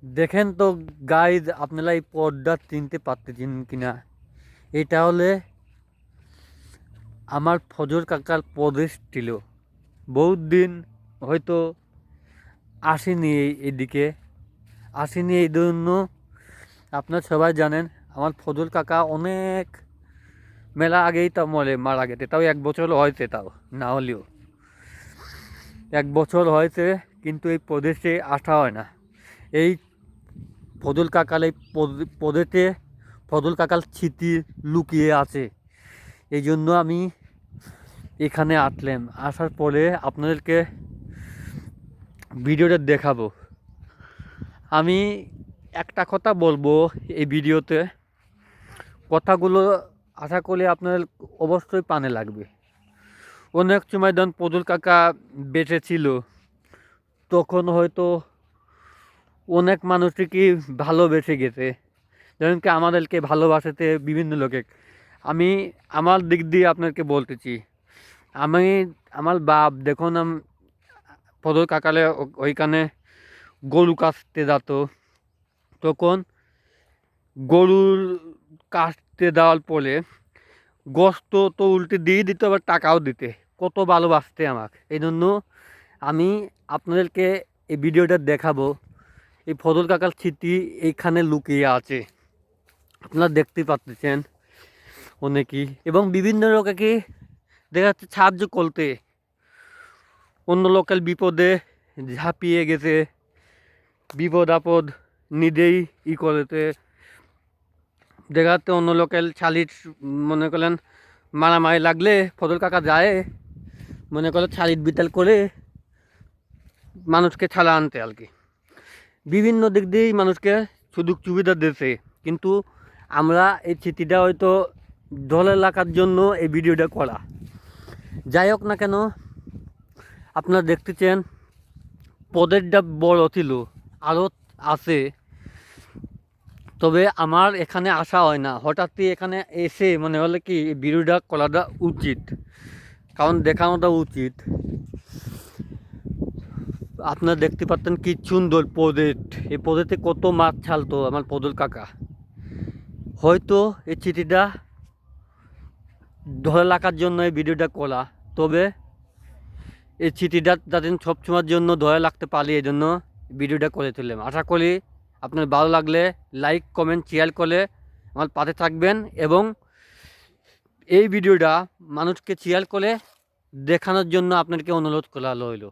দেখেন তো গাইজ, আপনারা এই পদটা চিনতে পারতেছেন কিনা? এটা হলে আমার ফজর কাকার প্রদেশ ছিল। বহুত দিন হয়তো আসেনি এইদিকে, আসেনি এই জন্য আপনার সবাই জানেন আমার ফজল কাকা অনেক মেলা আগেই তা মারা গেছে। তাও 1 বছর হয়েছে, তাও না হলেও 1 বছর হয়েছে, কিন্তু এই প্রদেশে আসা হয় না। এই ফজল কাকার এই প্রদেশে ফজল কাকার স্মৃতি লুকিয়ে আছে। এই জন্য আমি এখানে আসলাম। আসার পরে আপনাদেরকে ভিডিওটা দেখাবো। আমি একটা কথা বলবো এই ভিডিওতে, কথাগুলো আশা করি আপনাদের অবশ্যই কানে লাগবে। অনেক সময় যখন ফজল কাকা বেঁচে ছিল, তখন হয়তো অনেক মানুষই কি ভালোবেসে গেছে, যেমন কি আমাদেরকে ভালোবাসাতে বিভিন্ন লোকে। আমি আমার দিক দিয়ে আপনাকে বলতেছি, আমি আমার বাপ দেখুন ফজল কাকালে ওইখানে গরু কাটতে যেত, তখন গরুর কাটতে দেওয়ার পরে গোস্ত তো উল্টে দিয়ে দিত, আবার টাকাও দিতে। কত ভালোবাসতে আমাকে। এই জন্য আমি আপনাদেরকে এই ভিডিওটা দেখাবো। এই ফজল কাকার স্মৃতি এইখানে লুকিয়ে আছে, আপনারা দেখতে পাচ্ছেন অনেকেই। এবং বিভিন্ন লোককে দেখা যাচ্ছে সাহায্য করতে, অন্য লোকের বিপদে ঝাঁপিয়ে গেছে, বিপদ আপদ নিজেই করেতে। দেখা যাচ্ছে অন্য লোকের শালির মনে করলেন মারামারি লাগলে ফজল কাকা যায়, মনে করলেন শালির বিতাল করে মানুষকে ছাড়া আনতে আর কি। বিভিন্ন দিক দিয়েই মানুষকে সুযোগ সুবিধা দিয়েছে, কিন্তু আমরা এই স্মৃতিটা হয়তো ধরে রাখার জন্য এই ভিডিওটা করা। যাই হোক না কেন, আপনারা দেখতেছেন পদেরটা বড় ছিল, আরও আছে। তবে আমার এখানে আসা হয় না, হঠাৎই এখানে এসে মনে হলে কি এই ভিডিওটা করাটা উচিত, কারণ দেখানোটা উচিত। আপনারা দেখতে পাচ্ছেন কি সুন্দর প্রজেক্ট। এই প্রজেক্টে কত মাছ ছালতো আমার ফজল কাকা। হয়তো এই চিঠিটা ধরে রাখার জন্য এই ভিডিওটা করা। তবে এই চিঠিটা যাতে সবসময়ের জন্য ধরে রাখতে পারি, এই জন্য ভিডিওটা করে তুললাম। আশা করি আপনার ভালো লাগলে লাইক কমেন্ট শেয়ার করে আমার পাশে থাকবেন, এবং এই ভিডিওটা মানুষকে শেয়ার করে দেখানোর জন্য আপনাকে অনুরোধ করা রইল।